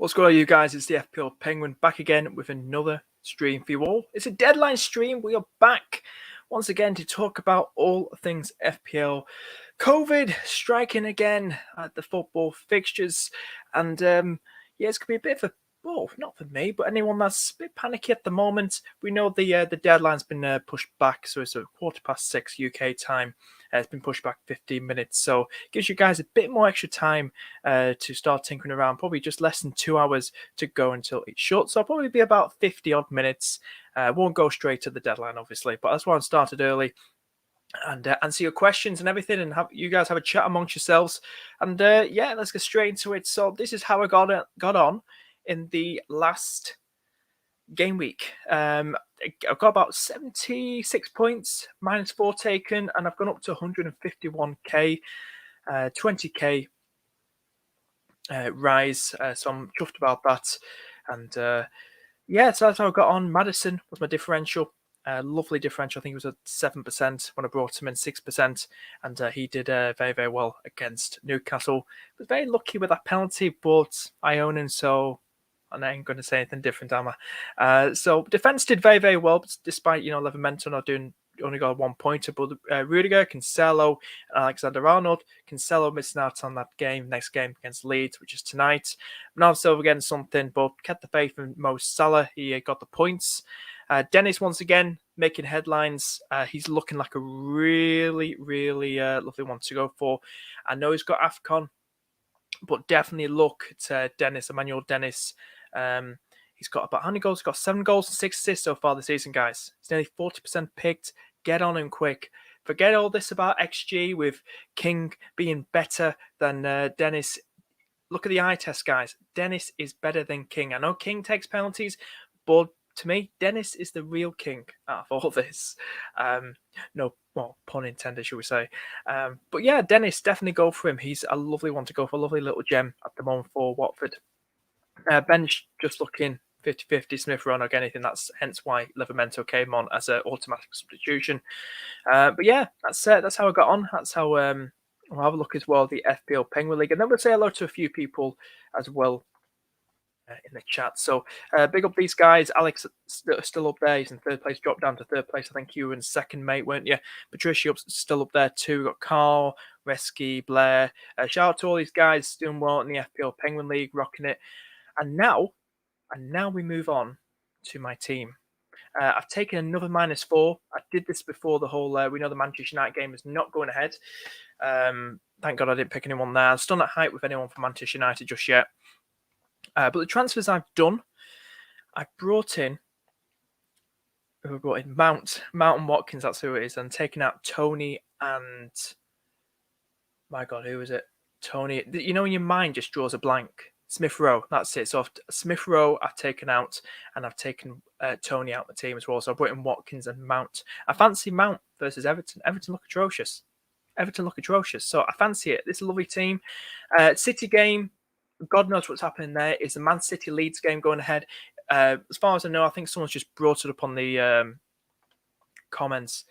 What's going on, you guys? It's the FPL Penguin back again with another stream for you all. It's a deadline stream. We are back once again to talk about all things FPL. COVID striking again at the football fixtures, and it's gonna be a bit of a not for me, but anyone that's a bit panicky at the moment. We know the deadline's been pushed back, so it's a 6:15 UK time. It's been pushed back 15 minutes, so it gives you guys a bit more extra time to start tinkering around. Probably just less than 2 hours to go until it's short, so I'll probably be about 50 odd minutes. Won't go straight to the deadline, obviously, but that's why I started early and answer your questions and everything, and have you guys have a chat amongst yourselves. And let's get straight into it. So this is how I got on in the last game week. I've got about 76 points, -4 taken, and I've gone up to 151k, 20k rise. So I'm chuffed about that. And so that's how I got on. Madison was my differential. Lovely differential. I think it was at 7% when I brought him in, 6%, and he did very, very well against Newcastle. Was very lucky with that penalty, but I own him, so and I ain't going to say anything different, am I? So defense did very, very well, despite Levermento not doing. Only got a 1 pointer, but Rudiger, Cancelo, and Alexander-Arnold. Cancelo missing out on that next game against Leeds, which is tonight. Bernardo Silva getting something, but kept the faith in Mo Salah. He got the points. Dennis, once again, making headlines. He's looking like a really, really lovely one to go for. I know he's got AFCON, but definitely look at Emmanuel Dennis. He's got about how many goals? He's got 7 goals and 6 assists so far this season, guys. He's nearly 40% picked. Get on him quick. Forget all this about XG with King being better than Dennis. Look at the eye test, guys. Dennis is better than King. I know King takes penalties, but to me, Dennis is the real king out of all this. No, well, pun intended, should we say. But yeah, Dennis, definitely go for him. He's a lovely one to go for, a lovely little gem at the moment for Watford. Bench just looking 50-50, Smith Rowe, not anything. That's hence why Livermento came on as an automatic substitution. But yeah, that's how I got on. That's how we'll have a look as well at the FPL Penguin League. And then we'll say hello to a few people as well in the chat. So big up these guys. Alex still up there. He's in 3rd place, dropped down to 3rd place. I think you were in 2nd, mate, weren't you? Patricia still up there too. We've got Carl, Resky, Blair. Shout out to all these guys doing well in the FPL Penguin League, rocking it. And now we move on to my team. I've taken another -4. I did this before the whole. We know the Manchester United game is not going ahead. Thank God I didn't pick anyone there. I'm still not hyped with anyone from Manchester United just yet. But the transfers I've done, I brought in Mount and Watkins. That's who it is. And taking out Tony and my God, who is it? Tony. You know when your mind just draws a blank. Smith Rowe, that's it. So Smith Rowe I've taken out, and I've taken Tony out of the team as well. So I brought in Watkins and Mount. I fancy Mount versus Everton. Everton look atrocious. So I fancy it. This is a lovely team. City game, God knows what's happening there. Is the Man City Leeds game going ahead? As far as I know, I think someone's just brought it up on the comments.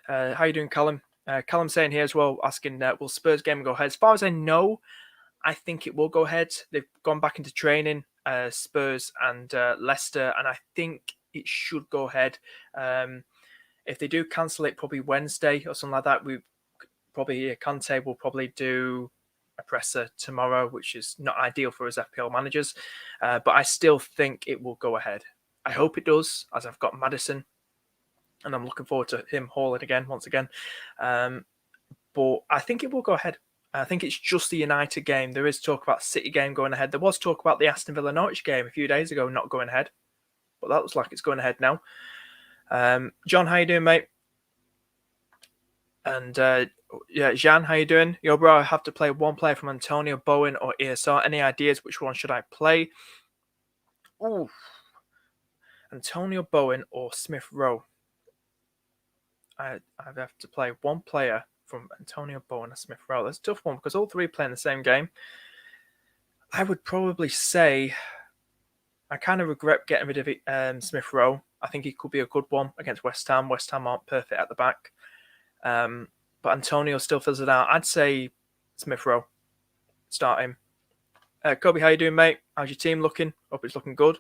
How you doing, Callum? Callum saying here as well, asking, will Spurs game go ahead? As far as I know, I think it will go ahead. They've gone back into training, Spurs and Leicester, and I think it should go ahead. If they do cancel it, probably Wednesday or something like that, Conte will probably do a presser tomorrow, which is not ideal for us FPL managers. But I still think it will go ahead. I hope it does, as I've got Madison, and I'm looking forward to him hauling again once again. But I think it will go ahead. I think it's just the United game. There is talk about City game going ahead. There was talk about the Aston Villa Norwich game a few days ago not going ahead. But that looks like it's going ahead now. John, how you doing, mate? And Jean, how you doing? Yo, bro, I have to play one player from Antonio, Bowen, or ESR. Any ideas? Which one should I play? Oh, Antonio, Bowen, or Smith Rowe? I have to play one player from Antonio, Bowen, and Smith Rowe. That's a tough one because all three play in the same game. I would probably say I kind of regret getting rid of Smith Rowe. I think he could be a good one against West Ham. West Ham aren't perfect at the back. But Antonio still fills it out. I'd say Smith Rowe. Start him. Kobe, how you doing, mate? How's your team looking? Hope it's looking good.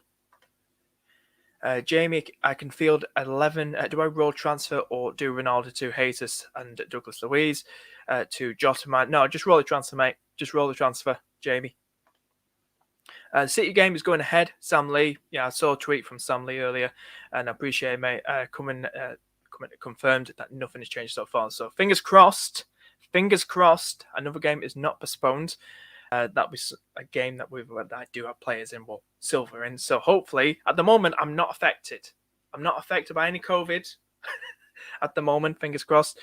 Jamie, I can field 11. Do I roll transfer or do Ronaldo to Jesus and Douglas Luiz to Jota? No, just roll the transfer, mate. Just roll the transfer, Jamie. City game is going ahead. Sam Lee. Yeah, I saw a tweet from Sam Lee earlier, and I appreciate it, mate. Confirmed that nothing has changed so far. So fingers crossed. Fingers crossed. Another game is not postponed. That was a game that I do have players in, well, silver in. So hopefully, at the moment, I'm not affected. I'm not affected by any COVID at the moment. Fingers crossed.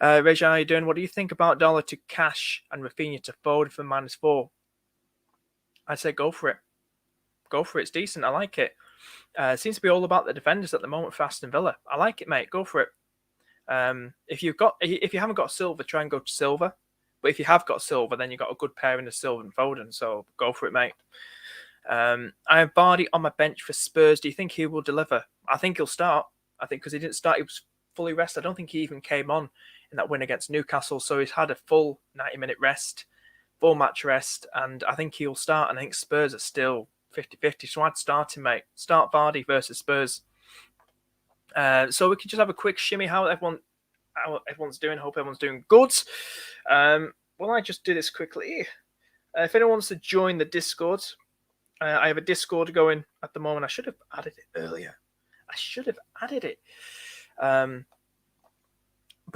Rejan, how you doing? What do you think about Dollar to cash and Rafinha to forward for -4? I'd say go for it. Go for it. It's decent. I like it. It seems to be all about the defenders at the moment for Aston Villa. I like it, mate. Go for it. If you haven't got silver, try and go to silver. But if you have got silver, then you've got a good pairing of Silva and Foden. So go for it, mate. I have Vardy on my bench for Spurs. Do you think he will deliver? I think he'll start. I think because he didn't start, he was fully rested. I don't think he even came on in that win against Newcastle. So he's had a full 90-minute rest, full match rest. And I think he'll start. And I think Spurs are still 50-50. So I'd start him, mate. Start Vardy versus Spurs. So we can just have a quick shimmy how everyone's doing. Hope everyone's doing good. Will I just do this quickly? If anyone wants to join the Discord, I have a Discord going at the moment. I should have added it earlier. I should have added it. But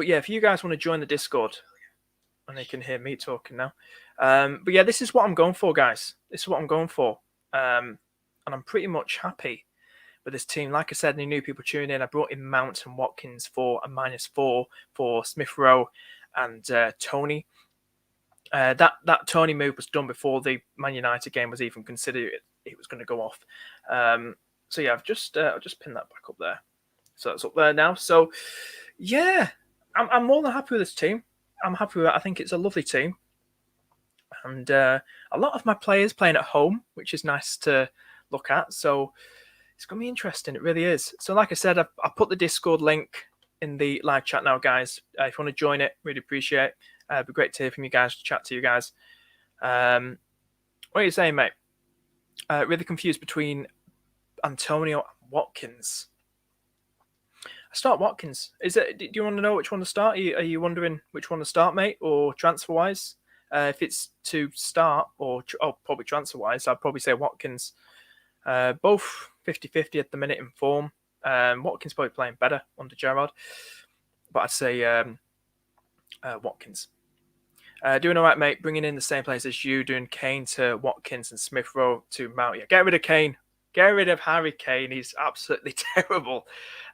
yeah, if you guys want to join the Discord, and they can hear me talking now. But yeah, this is what I'm going for, guys. This is what I'm going for. And I'm pretty much happy with this team. Like I said, any new people tuning in, I brought in Mount and Watkins for a -4 for Smith Rowe and Tony. That Tony move was done before the Man United game was even considered. It was going to go off. So yeah, I've just pinned that back up there. So it's up there now. So yeah, I'm more than happy with this team. I'm happy with it. I think it's a lovely team, and a lot of my players playing at home, which is nice to look at. So it's going to be interesting. It really is. So like I said, I put the Discord link in the live chat now, guys. If you want to join it, really appreciate it. It'd be great to hear from you guys, to chat to you guys. What are you saying, mate? Really confused between Antonio and Watkins. I start Watkins. Do you want to know which one to start? Are you wondering which one to start, mate, or transfer-wise? If it's to start, or probably transfer-wise, I'd probably say Watkins. Both 50-50 at the minute in form. Watkins probably playing better under Gerrard, but I'd say Watkins. Doing all right, mate. Bringing in the same players as you, doing Kane to Watkins and Smith Rowe to Mount. Yeah, get rid of Kane. Get rid of Harry Kane. He's absolutely terrible.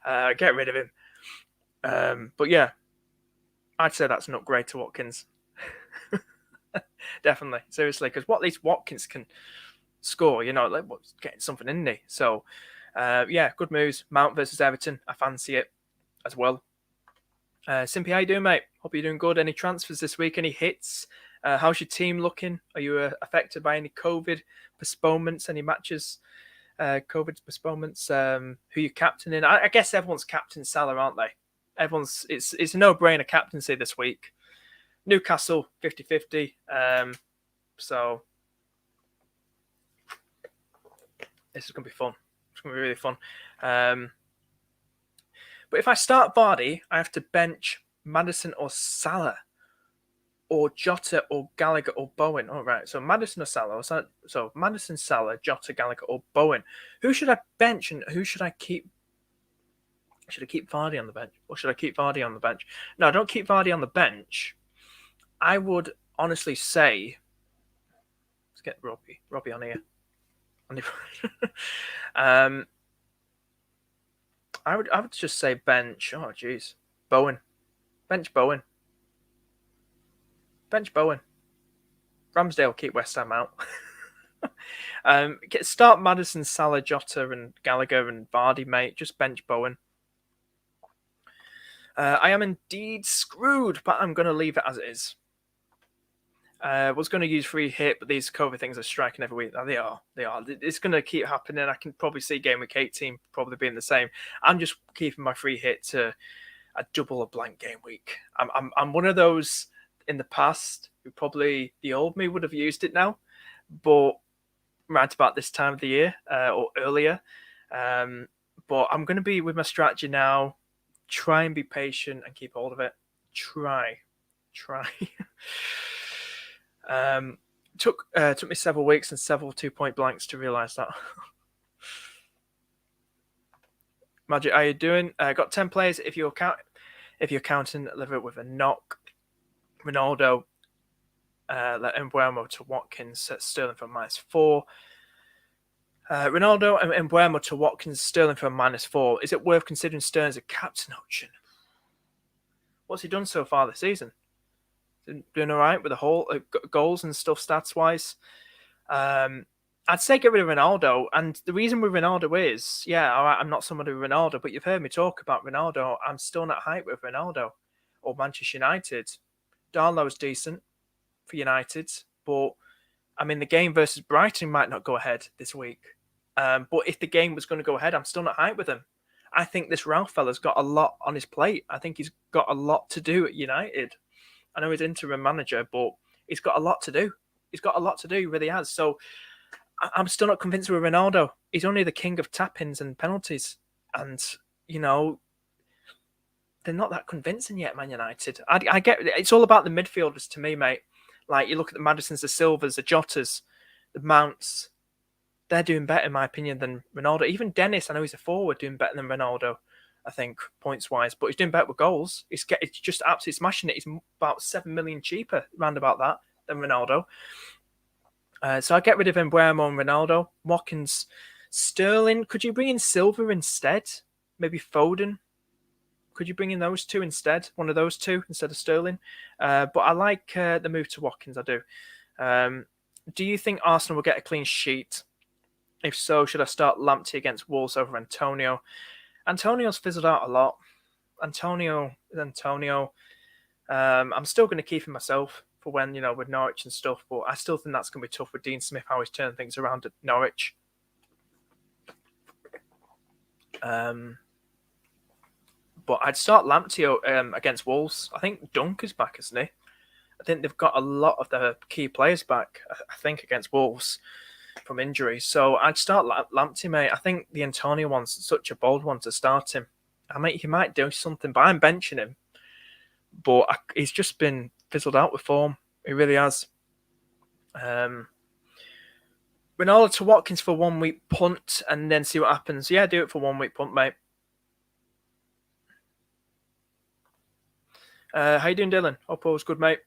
Get rid of him. But yeah, I'd say that's an upgrade to Watkins. Definitely, seriously, because at least Watkins can score. Like getting something in there. So yeah, good moves. Mount versus Everton. I fancy it as well. Simpy, how you doing, mate? Hope you're doing good. Any transfers this week? Any hits? How's your team looking? Are you affected by any COVID postponements? Any matches? COVID postponements? Who you captaining? I guess everyone's captain Salah, aren't they? It's a no-brainer captaincy this week. Newcastle 50-50. So this is going to be fun. It's going to be really fun. But if I start Vardy, I have to bench Maddison or Salah, or Jota or Gallagher or Bowen. All right, so Maddison or Salah. So Maddison, Salah, Jota, Gallagher or Bowen. Who should I bench and who should I keep? Should I keep Vardy on the bench, or should I keep Vardy on the bench? No, don't keep Vardy on the bench. I would honestly say, let's get Robbie on here. I would just say bench. Oh, jeez. Bowen. Bench Bowen. Bench Bowen. Ramsdale keep West Ham out. Start Maddison, Salah, Jota, and Gallagher and Vardy, mate. Just bench Bowen. I am indeed screwed, but I'm going to leave it as it is. Was going to use free hit, but these COVID things are striking every week. They are. It's going to keep happening. I can probably see Game Week 18 probably being the same. I'm just keeping my free hit to a double or blank game week. I'm one of those in the past who probably the old me would have used it now, but right about this time of the year or earlier. But I'm going to be with my strategy now. Try and be patient and keep hold of it. Try. Took me several weeks and several 2-point blanks to realise that. Magic, how you doing? Got 10 players. If you're counting Liverpool with a knock, Ronaldo, Mbeumo to Watkins, Sterling for -4. Ronaldo and Mbeumo to Watkins, Sterling for -4. Is it worth considering Sterling as a captain option? What's he done so far this season? Doing all right with the whole goals and stuff stats wise. I'd say get rid of Ronaldo, and the reason with Ronaldo is, all right, I'm not somebody with Ronaldo, but you've heard me talk about Ronaldo. I'm still not hyped with Ronaldo or Manchester United. Darlow's decent for United, but I mean the game versus Brighton might not go ahead this week. But if the game was going to go ahead, I'm still not hyped with him. I think this Ralph fella's got a lot on his plate. I think he's got a lot to do at United. I know he's interim manager, but he's got a lot to do. He really has. So I'm still not convinced with Ronaldo. He's only the king of tap-ins and penalties. And, they're not that convincing yet, Man United. I get it's all about the midfielders to me, mate. Like, you look at the Maddisons, the Silvers, the Jotas, the Mounts. They're doing better, in my opinion, than Ronaldo. Even Dennis, I know he's a forward, doing better than Ronaldo, I think, points-wise. But he's doing better with goals. It's just absolutely smashing it. He's about 7 million cheaper, round about that, than Ronaldo. So I get rid of Mbeumo and Ronaldo. Watkins, Sterling. Could you bring in Silva instead? Maybe Foden. Could you bring in those two instead? One of those two instead of Sterling. But I like the move to Watkins. I do. Do you think Arsenal will get a clean sheet? If so, should I start Lamptey against Wolves over Antonio? Antonio's fizzled out a lot. Antonio. I'm still going to keep him myself for when, with Norwich and stuff, but I still think that's going to be tough with Dean Smith, how he's turning things around at Norwich. But I'd start Lamptey against Wolves. I think Dunk is back, isn't he? I think they've got a lot of the key players back, I think, against Wolves from injury. So I'd start Lamptey, mate. I think the Antonio one's such a bold one to start him. He might do something, but I'm benching him. But he's just been fizzled out with form. He really has. Ronaldo to Watkins for 1 week punt and then see what happens. Yeah, do it for 1 week punt, mate. How you doing, Dylan? Hope all was good, mate.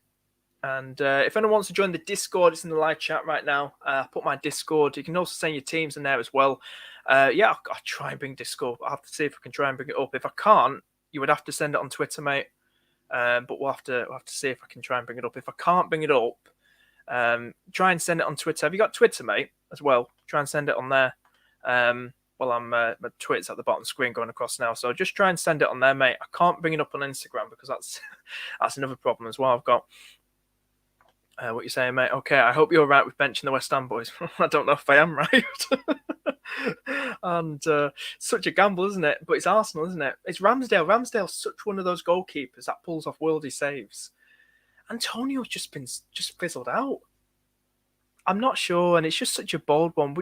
And if anyone wants to join the Discord, it's in the live chat right now. I put my Discord. You can also send your teams in there as well. I'll try and bring Discord. I'll have to see if I can try and bring it up. If I can't, you would have to send it on Twitter, mate. But we'll have to see if I can try and bring it up. If I can't bring it up, try and send it on Twitter. Have you got Twitter, mate, as well? Try and send it on there. My Twitter's at the bottom screen going across now. So just try and send it on there, mate. I can't bring it up on Instagram because that's another problem as well I've got. What you saying, mate? Okay, I hope you're right with benching the West Ham boys. I don't know if I am right. And such a gamble, isn't it? But it's Arsenal, isn't it? It's Ramsdale. Ramsdale's such one of those goalkeepers that pulls off worldy saves. Antonio's just fizzled out. I'm not sure, and it's just such a bold one.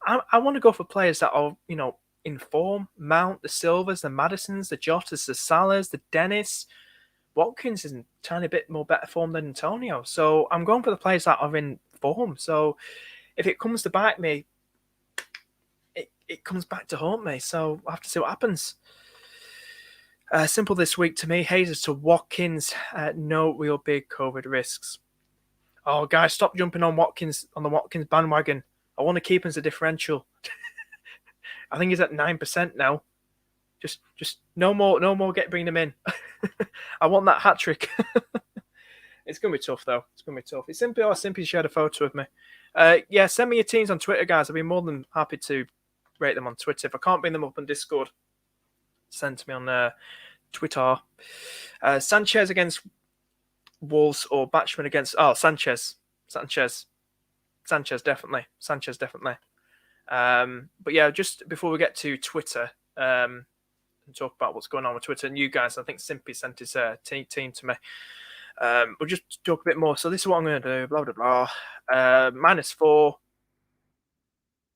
I want to go for players that are, in form. Mount, the Silvers, the Maddisons, the Jotas, the Salahs, the Dennis. Watkins is in a tiny bit more better form than Antonio. So I'm going for the players that are in form. So if it comes to bite me, it comes back to haunt me. So I'll have to see what happens. Simple this week to me. Hazers to Watkins. No real big COVID risks. Oh, guys, stop jumping on the Watkins bandwagon. I want to keep him as a differential. I think he's at 9% now. Just no more bringing him in. I want that hat trick. It's gonna be tough though. It's gonna be tough. It's simply shared a photo of me. Send me your teams on Twitter, guys. I'll be more than happy to rate them on Twitter. If I can't bring them up on Discord, send to me on Twitter. Sanchez against Wolves or Batchman against Sanchez definitely. But yeah, just before we get to Twitter, and talk about what's going on with Twitter and you guys, I think Simpy sent his team to me. We'll just talk a bit more. So this is what I'm going to do. Blah blah blah. -4.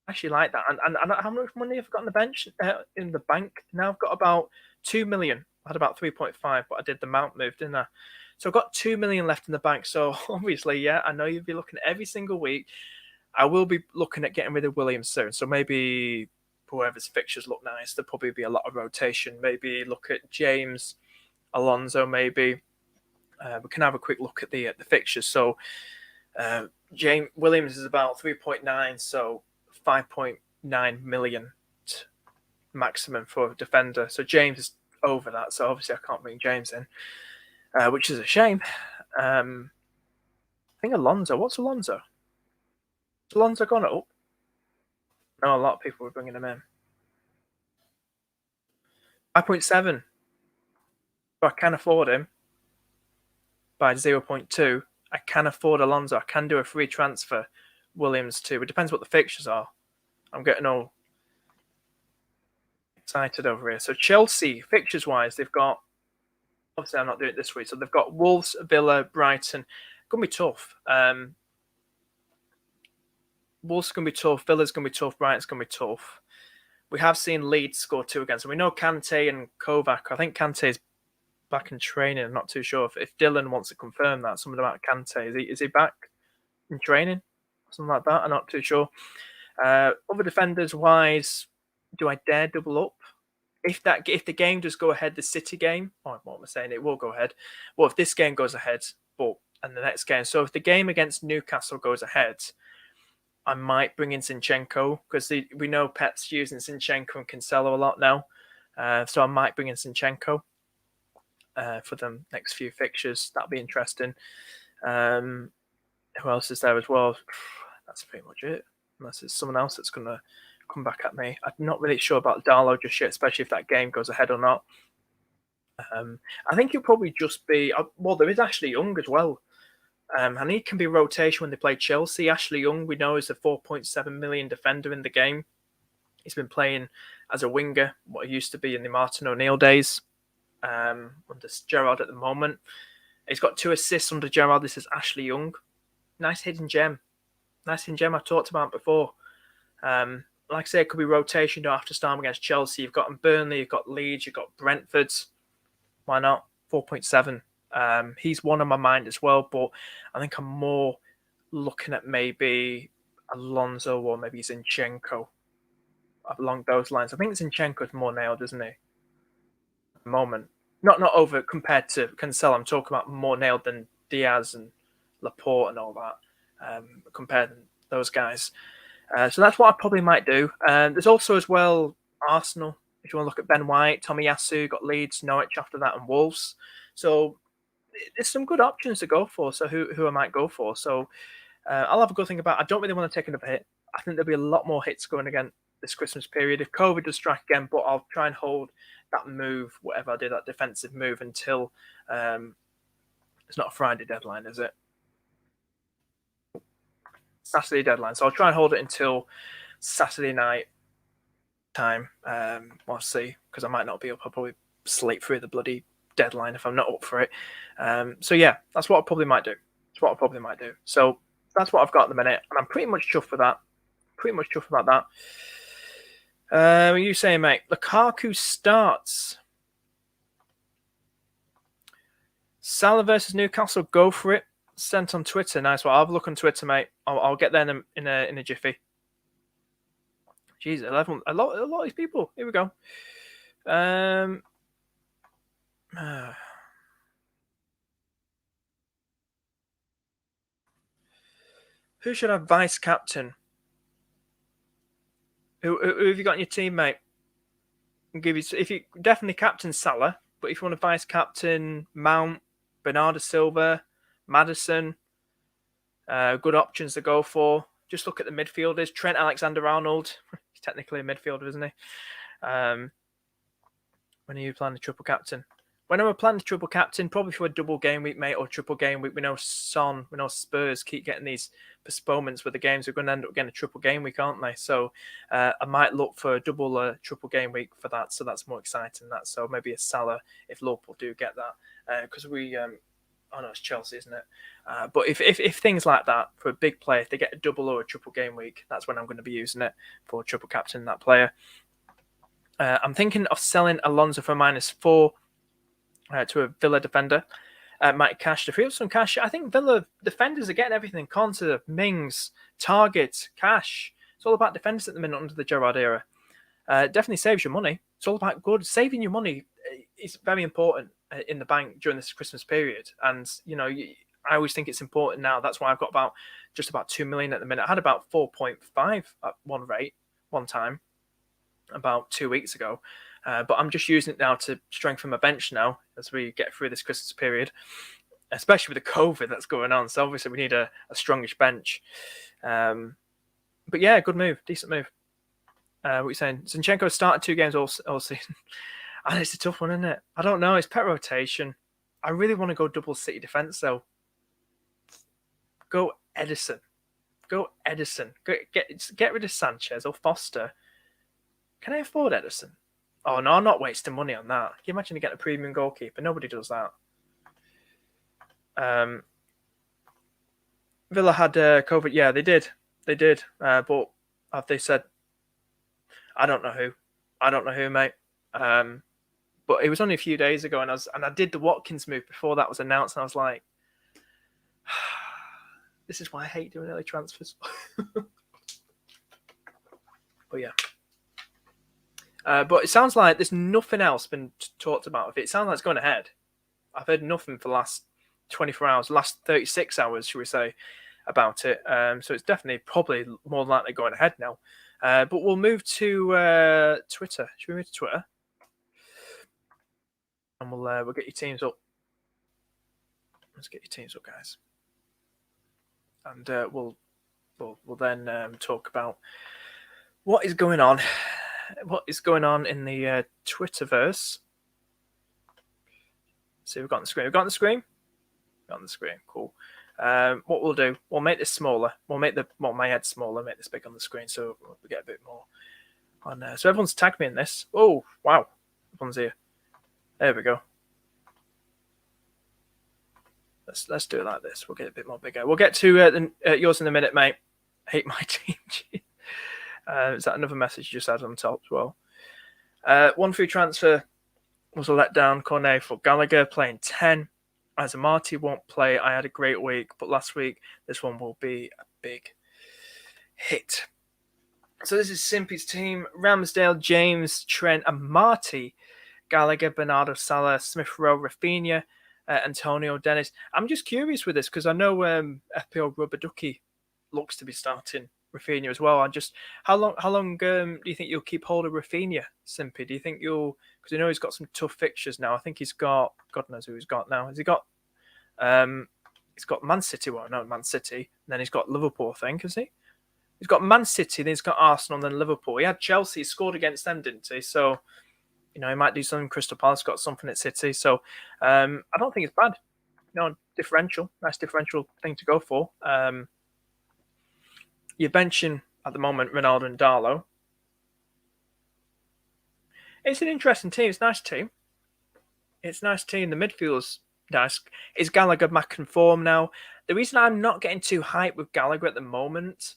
I actually like that. And how much money have I got on the bench in the bank? Now I've got about 2 million. I had about 3.5, but I did the mount move, didn't I? So I've got 2 million left in the bank. So obviously, yeah, I know you'll be looking at every single week. I will be looking at getting rid of Williams soon. So maybe whoever's fixtures look nice, there'll probably be a lot of rotation. Maybe look at James, Alonso, maybe. We can have a quick look at the fixtures. So James Williams is about 3.9, so 5.9 million maximum for a defender. So James is over that. So obviously I can't bring James in, which is a shame. I think Alonso. What's Alonso? Has Alonso gone up? No, a lot of people were bringing him in. 5.7. So I can afford him by 0.2. I can afford Alonso. I can do a free transfer. Williams too. It depends what the fixtures are. I'm getting all excited over here. So Chelsea, fixtures wise, they've got. Obviously, I'm not doing it this week. So they've got Wolves, Villa, Brighton. Gonna be tough. Wolves gonna be tough. Villa's gonna be tough. Brighton's gonna be tough. We have seen Leeds score 2 again. So we know Kante and Kovac. I think Kante's back in training. I'm not too sure if Dylan wants to confirm that. Something about Kante. Is he back in training? Something like that. I'm not too sure. Other defenders wise, do I dare double up? If the game does go ahead, the City game, what am I saying? It will go ahead. Well, if this game goes ahead, and the next game, so if the game against Newcastle goes ahead, I might bring in Zinchenko because we know Pep's using Zinchenko and Cancelo a lot now, so I might bring in Zinchenko for the next few fixtures. That'll be interesting. Who else is there as well? That's pretty much it. Unless it's someone else that's going to come back at me. I'm not really sure about Darlow just yet, especially if that game goes ahead or not. I think he'll probably just be. Well, there is Ashley Young as well. And he can be rotation when they play Chelsea. Ashley Young, we know, is a 4.7 million defender in the game. He's been playing as a winger, what he used to be in the Martin O'Neill days, under Gerrard at the moment. He's got 2 assists under Gerrard. This is Ashley Young. Nice hidden gem. Nice hidden gem I talked about before. Like I say, it could be rotation. You don't have to start him against Chelsea. You've got Burnley, you've got Leeds, you've got Brentford. Why not? 4.7. He's one on my mind as well, but I think I'm more looking at maybe Alonso or maybe Zinchenko along those lines. I think Zinchenko's more nailed, isn't he? At the moment. Not over compared to Cancelo. I'm talking about more nailed than Diaz and Laporte and all that. Compared to those guys. So that's what I probably might do. There's also as well Arsenal. If you want to look at Ben White, Tomiyasu, got Leeds, Norwich after that, and Wolves. So there's some good options to go for. So who I might go for. So I'll have a good think about. I don't really want to take another hit. I think there'll be a lot more hits going again this Christmas period if COVID does strike again. But I'll try and hold that move, whatever I do, that defensive move, until it's not a Friday deadline, is it? Saturday deadline. So I'll try and hold it until Saturday night time. We'll see, because I might not be up. I'll probably sleep through the bloody deadline if I'm not up for it. So yeah, that's what I probably might do. So that's what I've got at the minute, and I'm pretty much chuffed for that. Pretty much chuffed about that. What are you saying, mate? Lukaku starts. Salah versus Newcastle. Go for it. Sent on Twitter. Nice one. I'll have a look on Twitter, mate. I'll get there in a jiffy. Jeez, 11. A lot of these people. Here we go. Who should have vice captain? Who have you got in your team, mate? I'll give you. If you definitely captain Salah, but if you want to vice captain Mount, Bernardo Silva, Maddison, good options to go for. Just look at the midfielders. Trent Alexander-Arnold. He's technically a midfielder, isn't he? When are you planning to triple captain? When am I planning to triple captain? Probably for a double game week, mate, or triple game week. We know Spurs keep getting these postponements with the games. We're going to end up getting a triple game week, aren't they? So I might look for a double triple game week for that. So that's more exciting. So maybe a Salah if Liverpool do get that. Because Oh no, it's Chelsea, isn't it? But if things like that for a big player, if they get a double or a triple game week, that's when I'm going to be using it for triple captain that player. I'm thinking of selling Alonso for -4 to a Villa defender. Might cash to free up some cash. I think Villa defenders are getting everything. Conte, Mings, Target, cash. It's all about defenders at the minute under the Gerrard era. Definitely saves your money. It's all about good. Saving your money is very important in the bank during this Christmas period. And, I always think it's important now. That's why I've got just about 2 million at the minute. I had about 4.5 at one time, about 2 weeks ago. But I'm just using it now to strengthen my bench now as we get through this Christmas period, especially with the COVID that's going on. So obviously we need a strongish bench. But yeah, good move, decent move. What are you saying? Zinchenko started 2 games all season. And it's a tough one, isn't it? I don't know. It's pet rotation. I really want to go double City defence, though. Go Edison. Get rid of Sanchez or Foster. Can I afford Edison? Oh, no, I'm not wasting money on that. Can you imagine you get a premium goalkeeper? Nobody does that. Villa had COVID. Yeah, they did. But have they said? I don't know who, mate. But it was only a few days ago, and I did the Watkins move before that was announced, and I was like, this is why I hate doing early transfers. But yeah. But it sounds like there's nothing else been talked about of it. It sounds like it's going ahead. I've heard nothing for the last 24 hours, last 36 hours, should we say, about it. So it's definitely probably more than likely going ahead now. But we'll move to Twitter. Should we move to Twitter? And we'll get your teams up. Let's get your teams up, guys. And we'll then talk about what is going on. What is going on in the Twitterverse? See, we've got on the screen. Got on the screen. Cool. What we'll do, we'll make this smaller. We'll make my head smaller. Make this big on the screen, so we get a bit more on there. So everyone's tagged me in this. Oh wow, everyone's here. There we go. Let's do it like this. We'll get a bit more bigger. We'll get to yours in a minute, mate. Hate my team. Is that another message you just had on top as well? One free transfer was a letdown. Cornet for Gallagher playing 10. As a Marty won't play. I had a great week, but last week this one will be a big hit. So this is Simpy's team: Ramsdale, James, Trent, and Marty. Gallagher, Bernardo, Salah, Smith Rowe, Rafinha, Antonio, Dennis. I'm just curious with this because I know FPL Rubber Ducky looks to be starting Rafinha as well. How long do you think you'll keep hold of Rafinha, Simpy? Do you think because I know he's got some tough fixtures now. I think he's got, God knows who he's got now. Has he got, he's got Man City, Man City, and then he's got Liverpool, I think, has he? He's got Man City, then he's got Arsenal, and then Liverpool. He had Chelsea, he scored against them, didn't he? So, he might do something. Crystal Palace got something at City. So, I don't think it's bad. Differential. Nice differential thing to go for. You're benching at the moment Ronaldo and Darlow. It's an interesting team. It's a nice team. The midfield's nice. Is Gallagher back in form now? The reason I'm not getting too hyped with Gallagher at the moment,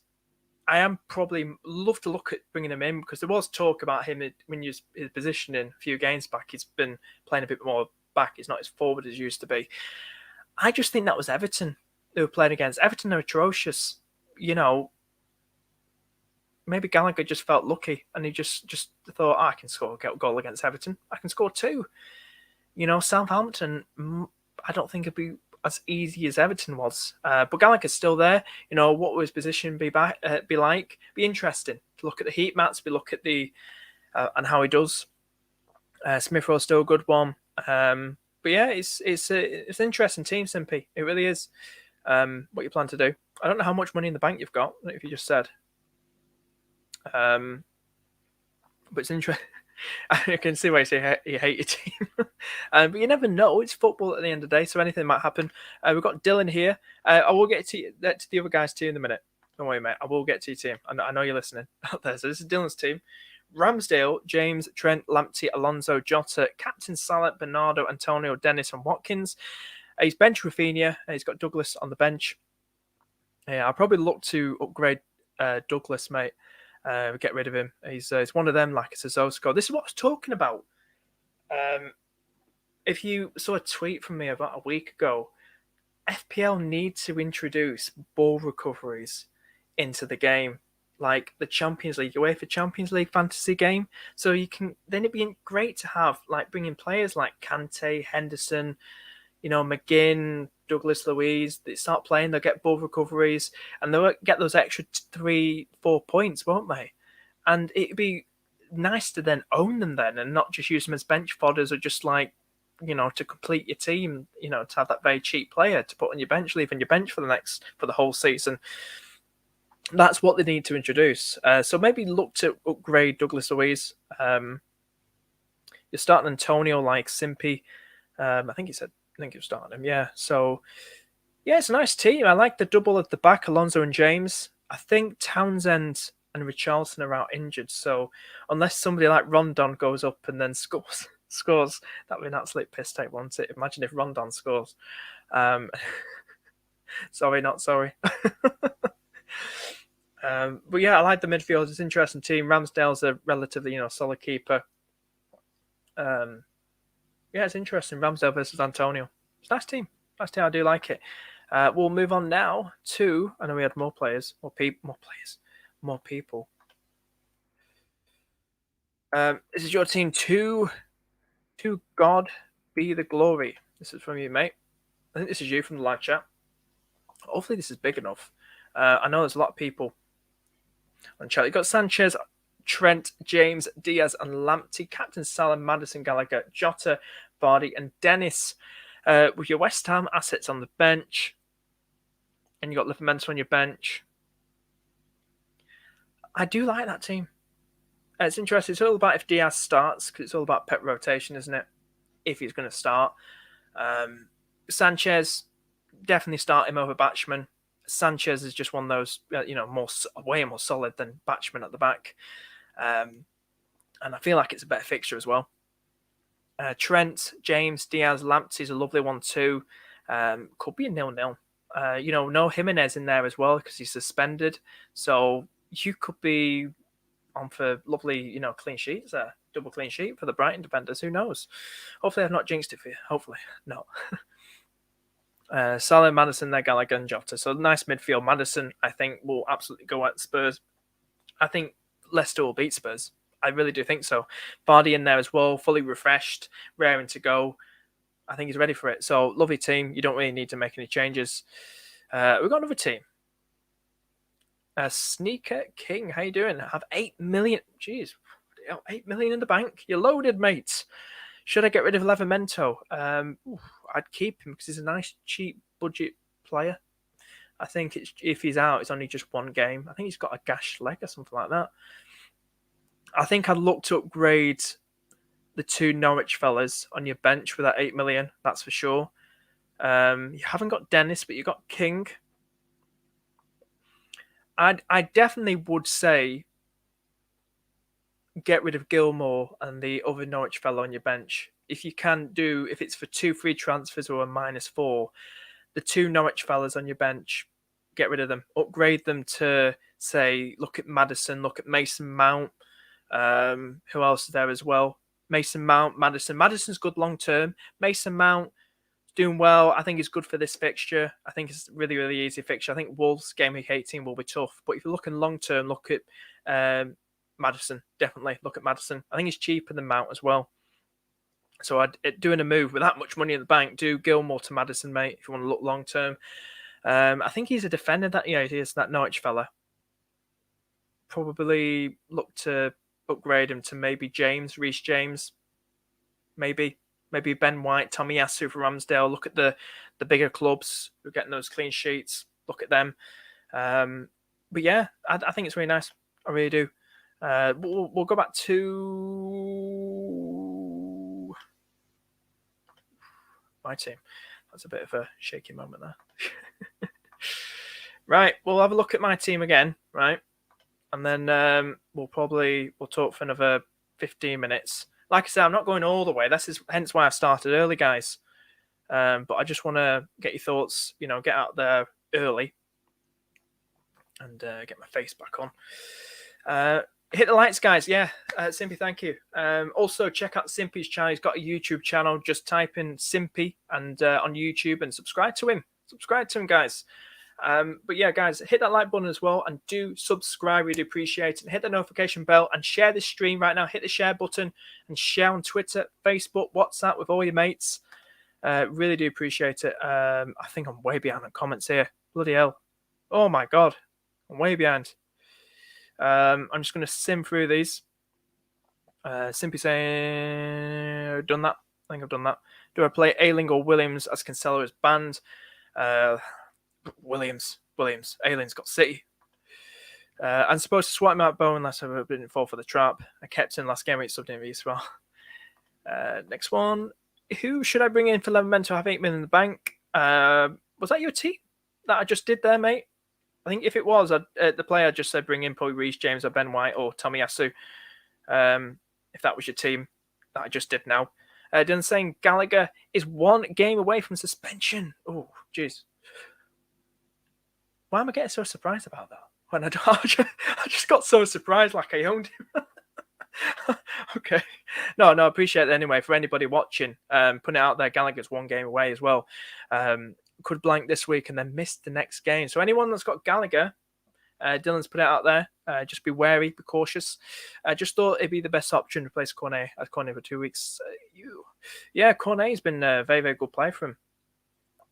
I am probably love to look at bringing him in because there was talk about him when his positioning a few games back. He's been playing a bit more back. He's not as forward as he used to be. I just think that was Everton they were playing against. Everton are atrocious. Maybe Gallagher just felt lucky and he just thought, I can score a goal against Everton. I can score 2. Southampton, I don't think it'd be as easy as Everton was. But Gallagher's still there. What will his position be like? Be interesting to look at the heat maps, look at the and how he does. Smith Rowe's still a good one. But yeah, it's an interesting team, Simpy. It really is. What you plan to do? I don't know how much money in the bank you've got. If you just said. But it's interesting. I can see why you say you hate your team. But you never know. It's football at the end of the day, so anything might happen. We've got Dylan here. I will get to the other guys too in a minute. Don't worry, mate. I will get to your team. I know you're listening out there. So this is Dylan's team. Ramsdale, James, Trent, Lamptey, Alonso, Jota, Captain Salah, Bernardo, Antonio, Dennis, and Watkins. He's bench Rafinha. He's got Douglas on the bench. Yeah, I'll probably look to upgrade Douglas, mate. Get rid of him. He's one of them, like it's a Zosko. This is what I was talking about. If you saw a tweet from me about a week ago, FPL need to introduce ball recoveries into the game, like the Champions League, UEFA Champions League fantasy game. So you can then it'd be great to have like bringing players like Kante, Henderson, McGinn, Douglas Luiz. They start playing, they'll get ball recoveries, and they'll get those extra 3-4 points, won't they? And it'd be nice to then own them then, and not just use them as bench fodders or just like to complete your team, to have that very cheap player to put on your bench, leave on your bench for the whole season. That's what they need to introduce. So maybe look to upgrade Douglas Luiz. You're starting Antonio like Simpy. I think you're starting him. Yeah. So yeah, it's a nice team. I like the double at the back, Alonso and James. I think Townsend and Richarlison are out injured. So unless somebody like Rondon goes up and then scores, that'd be an absolute piss take, won't it? Imagine if Rondon scores. Sorry, not sorry. But yeah, I like the midfield. It's an interesting team. Ramsdale's a relatively, solid keeper. Yeah, it's interesting. Ramsdale versus Antonio. It's a nice team. Nice team. I do like it. We'll move on now to. I know we had more players, more people. This is your team. To God be the glory. This is from you, mate. I think this is you from the live chat. Hopefully, this is big enough. I know there's a lot of people on chat. You've got Sanchez, Trent, James, Diaz, and Lamptey. Captain Salah, Maddison, Gallagher, Jota, Vardy, and Dennis. With your West Ham assets on the bench. And you've got Livramento on your bench. I do like that team. It's interesting. It's all about if Diaz starts, because it's all about Pep rotation, isn't it? If he's going to start. Sanchez, definitely start him over Batchman. Sanchez is just one of those, way more solid than Batchman at the back. And I feel like it's a better fixture as well. Trent, James, Diaz, Lamptey is a lovely one too. Could be a 0-0. No Jimenez in there as well because he's suspended. So you could be on for lovely, clean sheets there. Double clean sheet for the Brighton defenders. Who knows? Hopefully I've not jinxed it for you. Hopefully. No. Salah, Maddison, there, Gallagher and Jota. So nice midfield. Maddison, I think, will absolutely go at Spurs. I think Leicester will beat Spurs. I really do think so. Vardy in there as well, fully refreshed, raring to go. I think he's ready for it. So lovely team. You don't really need to make any changes. We've got another team. Sneaker King, how you doing? I have 8 million. Jeez, 8 million in the bank. You're loaded, mate. Should I get rid of Livramento? I'd keep him because he's a nice, cheap, budget player. I think if he's out, it's only just one game. I think he's got a gashed leg or something like that. I think I'd look to upgrade the two Norwich fellas on your bench with that 8 million. That's for sure. You haven't got Dennis, but you've got King. I definitely would say get rid of Gilmore and the other Norwich fellow on your bench. If you can if it's for 2 free transfers or a -4, the two Norwich fellas on your bench, get rid of them. Upgrade them to, say, look at Maddison, look at Mason Mount. Who else is there as well? Mason Mount, Maddison. Maddison's good long term. Mason Mount doing well. I think he's good for this fixture. I think it's a really, really easy fixture. I think Wolves game week 18 will be tough. But if you're looking long term, look at Maddison. Definitely look at Maddison. I think he's cheaper than Mount as well. So doing a move with that much money in the bank, do Gilmore to Maddison, mate, if you want to look long term. I think he's a defender. He is that Norwich fella. Probably look to upgrade him to maybe Reece James. Maybe Ben White, Tommy Yasu for Ramsdale. Look at the bigger clubs who are getting those clean sheets. Look at them. But yeah, I think it's really nice. I really do. We'll go back to my team. That's a bit of a shaky moment there. Right, we'll have a look at my team again, right? And then we'll talk for another 15 minutes. Like I said, I'm not going all the way. Hence why I started early, guys. But I just want to get your thoughts, get out there early and get my face back on. Hit the lights, guys. Yeah, Simpy, thank you. Also, check out Simpy's channel. He's got a YouTube channel. Just type in Simpy and on YouTube and subscribe to him. Subscribe to him, guys. But yeah, guys, hit that like button as well and do subscribe. We do appreciate it. And hit the notification bell and share this stream right now. Hit the share button and share on Twitter, Facebook, WhatsApp with all your mates. Really do appreciate it. I think I'm way behind on comments here. Bloody hell. Oh my God. I'm way behind. I'm just going to sim through these. Simply saying, done that. I think I've done that. Do I play Ayling or Williams as Cancelo is banned? Williams. Ayling's got City. I'm supposed to swap him out Bowen unless I didn't fall for the trap. I kept him last game. It's subbed in as well. Next one. Who should I bring in for Levermento? I have 8 million in the bank. Was that your team that I just did there, mate? I think if it was, the player just said bring in probably Reece James or Ben White or Tomiyasu. If that was your team that I just did now. Dylan saying Gallagher is 1 game away from suspension. Oh, jeez. Why am I getting so surprised about that? When I just got so surprised like I owned him. Okay. No, appreciate it anyway. For anybody watching, putting it out there, Gallagher's 1 game away as well. Could blank this week and then miss the next game. So anyone that's got Gallagher, Dylan's put it out there. Just be wary, be cautious. I just thought it'd be the best option to replace Cornet as Cornet for 2 weeks. Cornet's been a very, very good player for him.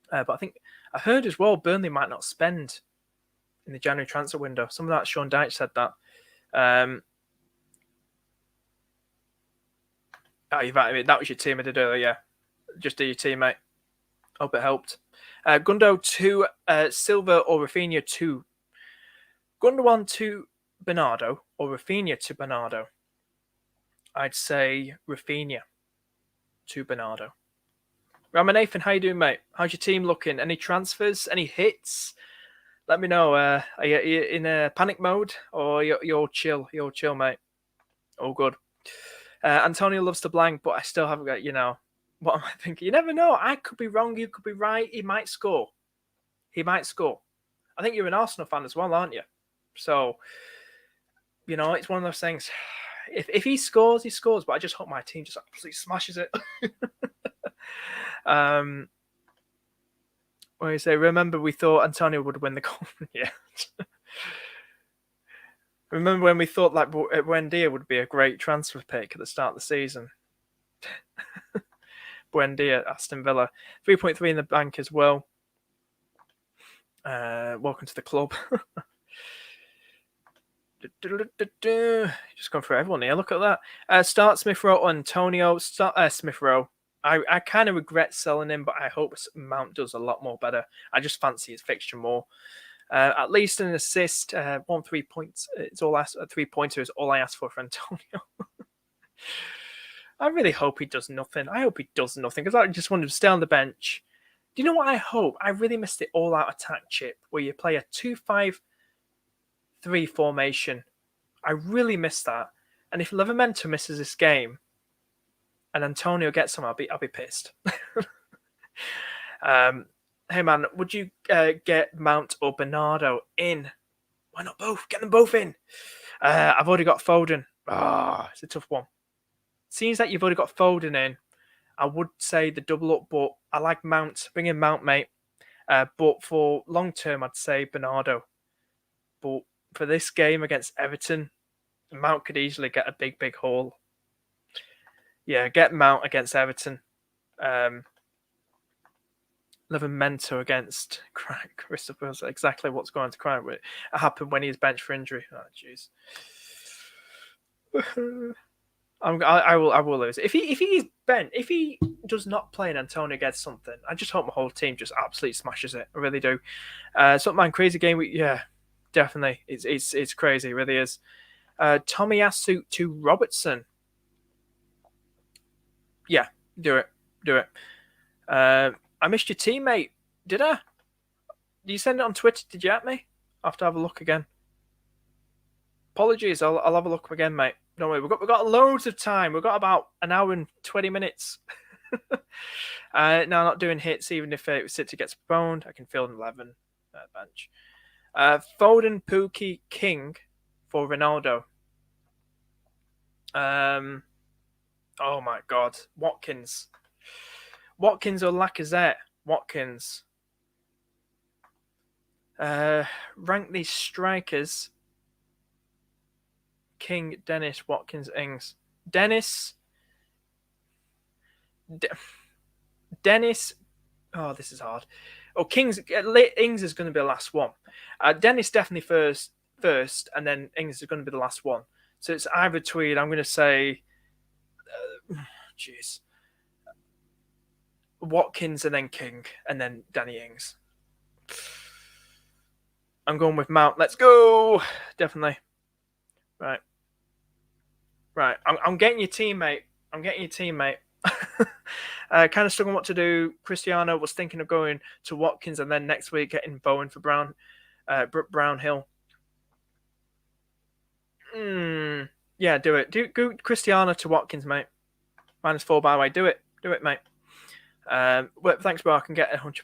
But I think I heard as well Burnley might not spend in the January transfer window. Some of that Sean Dyche said that. That was your team I did earlier. Yeah, just do your team, mate. Hope it helped. Gundo to Silva or Rafinha to Gundogan to Bernardo or Rafinha to Bernardo. I'd say Rafinha to Bernardo. Ramanathan, how you doing, mate? How's your team looking? Any transfers? Any hits? Let me know. Are you in a panic mode or you're chill? You're chill, mate. All good. Antonio loves to blank, but I still haven't got, what am I thinking? You never know. I could be wrong. You could be right. He might score. I think you're an Arsenal fan as well, aren't you? So, it's one of those things. If he scores, he scores. But I just hope my team just absolutely smashes it. Where you say, remember we thought Antonio would win the goal. Yeah. Remember when we thought like Buendia would be a great transfer pick at the start of the season? Buendia, Aston Villa. 3.3 in the bank as well. Welcome to the club. Just gone through everyone here. Look at that. Start Smith Rowe, Antonio. Smith Rowe. I kind of regret selling him, but I hope Mount does a lot more better. I just fancy his fixture more. At least an assist, 3 points. It's all 3-pointer is all I asked for Antonio. I really hope he does nothing. I hope he does nothing because I just want him to stay on the bench. Do you know what I hope? I really missed the all-out attack chip where you play a 2-5-3 formation. I really missed that. And if Levermento misses this game and Antonio gets some, I'll be pissed. Hey man, would you get Mount or Bernardo in? Why not both? Get them both in. I've already got Foden. It's a tough one. Seems like you've already got Foden in. I would say the double up, but I like Mount. Bring in Mount, mate. But for long term, I'd say Bernardo. But for this game against Everton, Mount could easily get a big, big haul. Yeah, get Mount against Everton. Levermento against Christopher. Exactly what's going to cry with. It happened when he's benched for injury. Oh, jeez. I will lose. If he does not play and Antonio gets something, I just hope my whole team just absolutely smashes it. I really do. Something crazy game week. Yeah, definitely. It's crazy. It really is. Tomiyasu to Robertson. Yeah, do it. I missed your teammate. Did I? Did you send it on Twitter? Did you at me? I have to have a look again. Apologies. I'll have a look again, mate. Don't worry. We've got loads of time. We've got about an hour and 20 minutes. No, not doing hits. Even if City gets boned, I can field an 11 bench. Foden, Pookie, King for Ronaldo. Oh my God, Watkins or Lacazette? Watkins. Rank these strikers. King, Dennis, Watkins, Ings. Dennis. Dennis. Oh, this is hard. Oh, Ings is going to be the last one. Dennis definitely first, and then Ings is going to be the last one. So it's either between. I'm going to say, jeez, Watkins and then King, and then Danny Ings. I'm going with Mount. Let's go. Definitely. Right. I'm getting your teammate. Kind of struggling what to do. Cristiano was thinking of going to Watkins and then next week getting Bowen for Brownhill. Yeah, do it. Go Cristiano to Watkins, mate. -4 by the way. Do it, mate. Well, thanks, bro. I can get 100.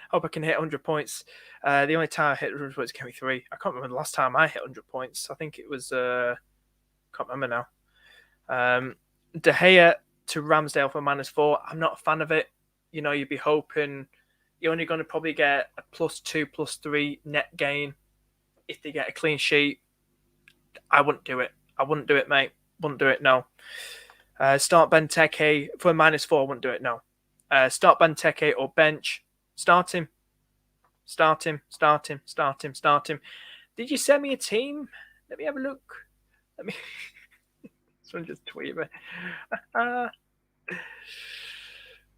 Hope I can hit 100 points. The only time I hit 100 points came 3. I can't remember the last time I hit 100 points. I think it was. Can't remember now. De Gea to Ramsdale for -4. I'm not a fan of it. You know, you'd be hoping you're only going to probably get a +2, +3 net gain if they get a clean sheet. I wouldn't do it. Mate. Wouldn't do it, no. Start Benteke for -4. I wouldn't do it, no. Start Benteke or bench. Start him. Did you send me a team? Let me have a look. Someone just tweet me.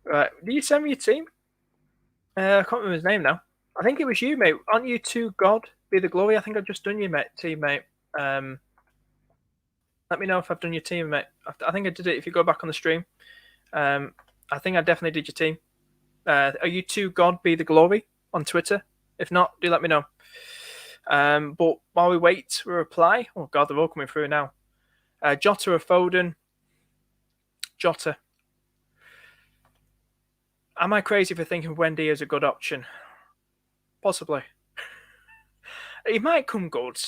Right. Did you send me a team? I can't remember his name now. I think it was you, mate. Aren't you to God be the glory? I think I've just done your team, mate. Let me know if I've done your team, mate. I think I did it if you go back on the stream. I think I definitely did your team. Are you to God be the glory on Twitter? If not, do let me know. But while we wait for a reply, oh God, they're all coming through now. Jota or Foden? Jota. Am I crazy for thinking Wendy is a good option? Possibly. He might come good.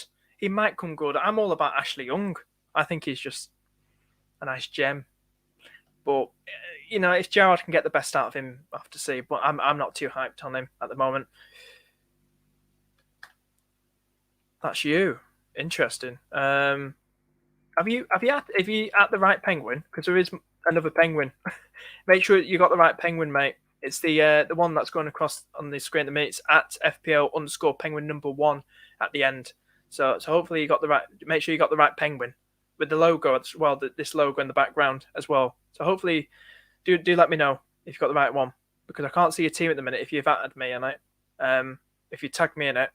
I'm all about Ashley Young. I think he's just a nice gem. But, you know, if Gerrard can get the best out of him, I have to see. But I'm not too hyped on him at the moment. That's you. Interesting. Have you at the right penguin? Because there is another penguin. Make sure you got the right penguin, mate. It's the one that's going across on the screen at the minute. It's at FPL_penguin number 1 at the end. So hopefully you got the right. Make sure you got the right penguin with the logo as well. This logo in the background as well. So hopefully, do let me know if you've got the right one, because I can't see your team at the minute. If you've added me in it, if you tag me in it,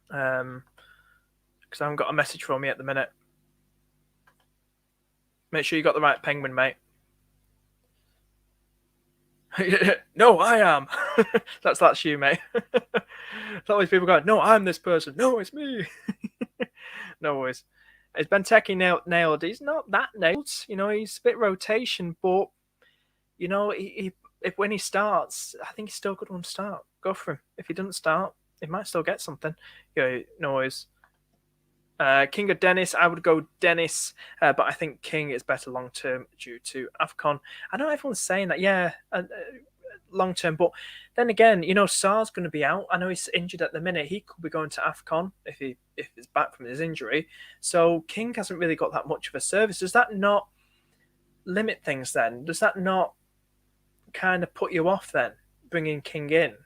because I haven't got a message from me at the minute. Make sure you got the right penguin, mate. No, I am. that's you, mate. It's always people going, no, I'm this person. No, it's me. No worries. Is Benteke nailed? He's not that nailed. You know, he's a bit rotation, but you know, when he starts, I think he's still good one to start. Go for him. If he doesn't start, he might still get something. Yeah, no worries. King or Dennis? I would go Dennis, but I think King is better long term due to AFCON. I know everyone's saying that, yeah, long term, but then again, you know, Sar's going to be out. I know he's injured at the minute. He could be going to AFCON if he's back from his injury. So King hasn't really got that much of a service. Does that not limit things then? Does that not kind of put you off then, bringing King in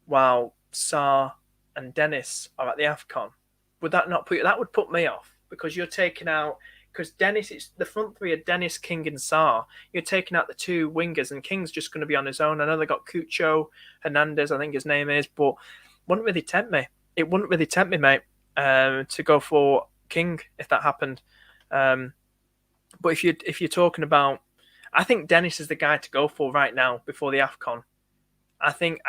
while Sar and Dennis are at the AFCON? Would that not put you? That would put me off, because you're taking out, because Dennis, it's the front three are Dennis, King, and Sar. You're taking out the two wingers, and King's just going to be on his own. I know they got Cucho Hernandez, I think his name is, but wouldn't really tempt me. It wouldn't really tempt me, mate, to go for King if that happened. But if you're talking about, I think Dennis is the guy to go for right now before the AFCON. I think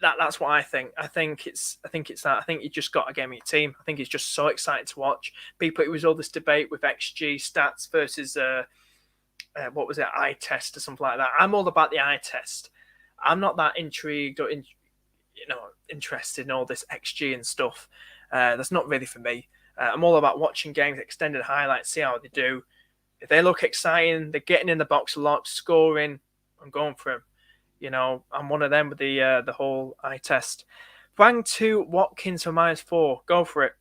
that's what I think. I think it's that. I think you just got to get me a team. I think it's just so exciting to watch. It was all this debate with XG stats versus what was it, eye test or something like that. I'm all about the eye test. I'm not that intrigued or interested in all this XG and stuff. That's not really for me. I'm all about watching games, extended highlights, see how they do. If they look exciting, they're getting in the box a lot, scoring. I'm going for them. I'm one of them with the whole eye test. Bang to Watkins for -4. Go for it.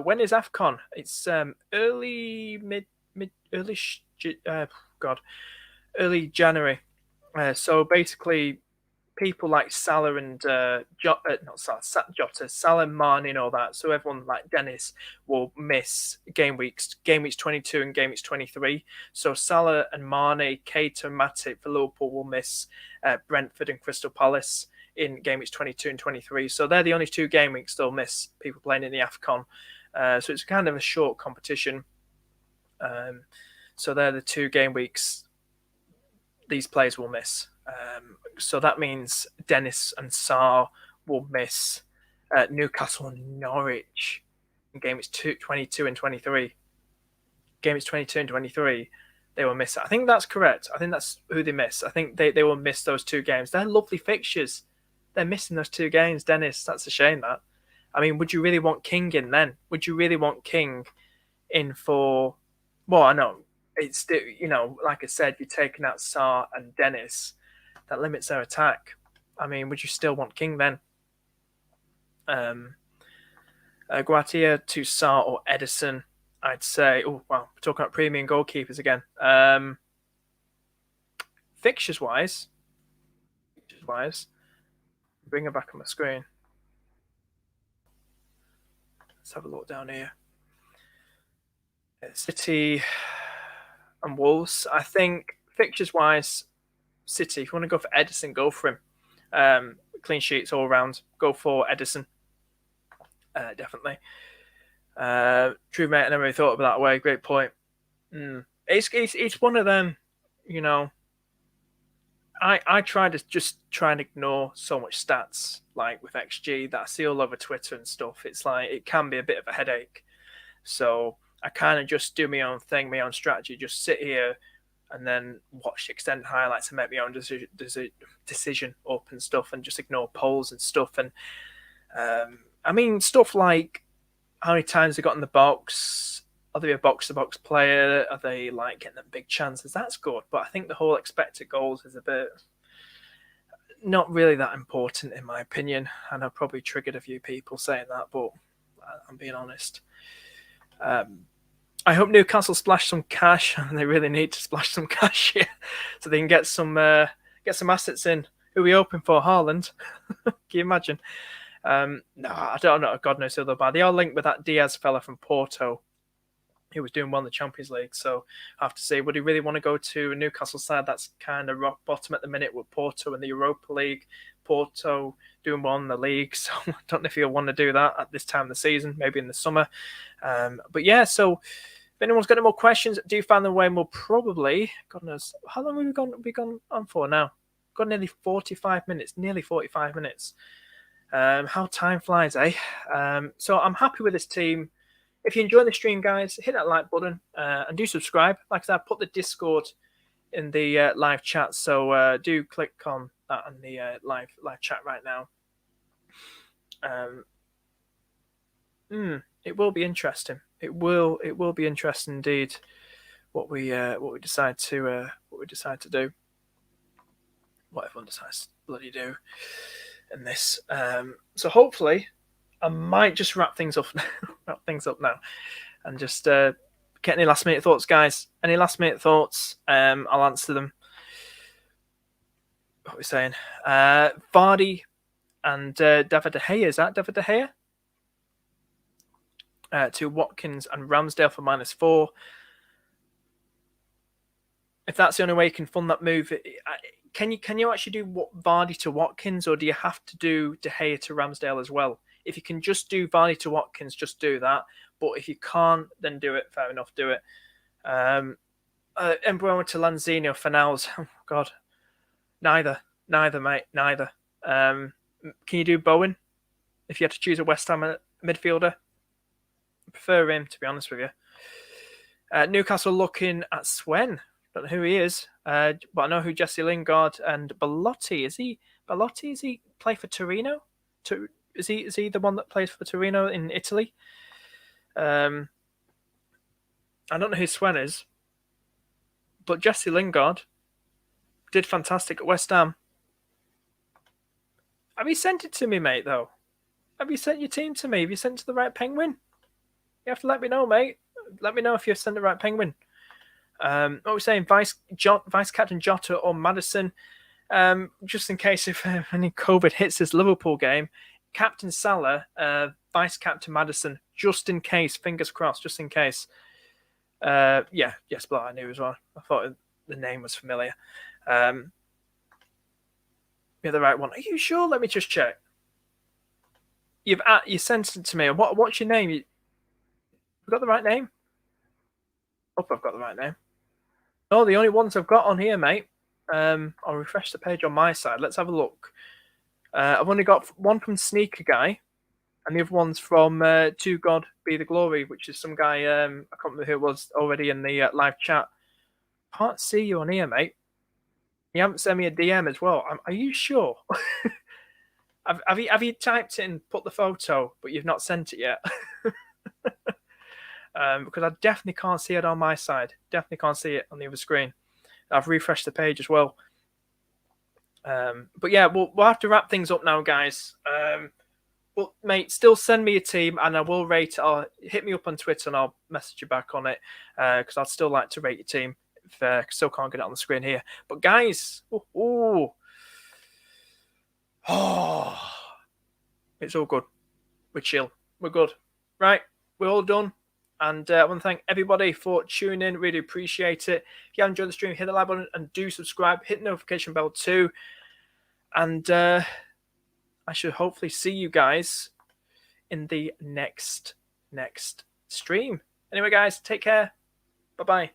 When is AFCON? It's early early early January. So basically, people like Salah and not Jota, Salah, Mane, and all that. So everyone like Dennis will miss game weeks 22 and game weeks 23. So Salah and Mane, Keita and Matip for Liverpool will miss Brentford and Crystal Palace in game weeks 22 and 23. So they're the only 2 game weeks they'll miss, people playing in the AFCON. So it's kind of a short competition. So they're the 2 game weeks these players will miss. So that means Dennis and Sarr will miss Newcastle and Norwich in game weeks 22 and 23. Game weeks 22 and 23, they will miss it. I think that's correct. I think that's who they miss. I think they will miss those 2 games. They're lovely fixtures. They're missing those 2 games, Dennis. That's a shame, that. I mean, would you really want King in then? Would you really want King in for... Well, I know. It's still, like I said, you're taking out Sarr and Dennis. That limits their attack. I mean, would you still want King then? Guatia to Sarr or Edison, I'd say. Oh, wow. We're talking about premium goalkeepers again. Fixtures-wise, bring it back on my screen. Let's have a look down here. City and Wolves. I think fixtures-wise, City, if you want to go for Edison, go for him. Clean sheets all around. Go for Edison. Definitely. True, mate. I never really thought of it that way. Great point. It's one of them, I try to just try and ignore so much stats, like with XG, that I see all over Twitter and stuff. It's like, it can be a bit of a headache. So I kind of just do my own thing, my own strategy, just sit here and then watch extended highlights and make my own decision up and stuff, and just ignore polls and stuff. And I mean, stuff like how many times they got in the box, are they a box-to-box player, are they like getting them big chances? That's good, but I think the whole expected goals is a bit not really that important in my opinion, and I've probably triggered a few people saying that, but I'm being honest. I hope Newcastle splash some cash, and they really need to splash some cash here so they can get some assets in. Who are we hoping for? Haaland? Can you imagine? No, I don't know. God knows who they'll buy. They are linked with that Diaz fella from Porto, who was doing well in the Champions League. So I have to say, would he really want to go to a Newcastle side that's kind of rock bottom at the minute with Porto in the Europa League? Porto doing well in the league, so I don't know if he'll want to do that at this time of the season, maybe in the summer. But yeah, so if anyone's got any more questions, do find them away, and we'll probably, God knows, how long have we gone on for now? Got nearly 45 minutes. How time flies, eh? So I'm happy with this team. If you enjoy the stream, guys, hit that like button and do subscribe. Like I said, I put the Discord in the live chat, so do click on that in the live chat right now. It will be interesting. It will be interesting indeed. What we decide to do. What everyone decides to bloody do in this. So hopefully, I might just wrap things up now, and just get any last minute thoughts, guys. Any last minute thoughts? I'll answer them. What are we saying? Vardy and David De Gea. Is that David De Gea? To Watkins and Ramsdale for -4. If that's the only way you can fund that move, can you actually do Vardy to Watkins, or do you have to do De Gea to Ramsdale as well? If you can just do Vardy to Watkins, just do that. But if you can't, then do it. Fair enough, do it. Embuemo to Lanzini for Fornals. Oh, God. Neither, mate. Neither. Can you do Bowen if you had to choose a West Ham midfielder? I prefer him, to be honest with you. Newcastle looking at Swen. Don't know who he is, but I know who Jesse Lingard and Belotti is. He Belotti? Is he play for Torino? Is he the one that plays for Torino in Italy? I don't know who Swen is, but Jesse Lingard did fantastic at West Ham. Have you sent it to me, mate? Though, have you sent your team to me? Have you sent it to the right penguin? You have to let me know, mate. Let me know if you've sent the right penguin. What we're saying, vice captain Jota or Maddison, just in case if any COVID hits this Liverpool game, Captain Salah, vice captain Maddison, just in case. Fingers crossed, just in case. Yes, but I knew as well. I thought the name was familiar. You're the right one. Are you sure? Let me just check. You sent it to me. What's your name? You got the right name? Hope I've got the right name. No, the only ones I've got on here, mate. I'll refresh the page on my side. Let's have a look. I've only got one from Sneaker Guy, and the other one's from To God Be the Glory, which is some guy, I can't remember who it was already in the live chat. Can't see you on here, mate. You haven't sent me a DM as well. Are you sure? have you typed it and put the photo, but you've not sent it yet? Because I definitely can't see it on my side. Definitely can't see it on the other screen. I've refreshed the page as well. But yeah, we'll have to wrap things up now, guys. But mate, still send me a team, and I will rate it. Or hit me up on Twitter, and I'll message you back on it because I'd still like to rate your team. If I still can't get it on the screen here, but guys, it's all good. We're chill. We're good. Right, we're all done. And I want to thank everybody for tuning in. Really appreciate it. If you have enjoyed the stream, hit the like button and do subscribe. Hit the notification bell too. And I should hopefully see you guys in the next stream. Anyway, guys, take care. Bye-bye.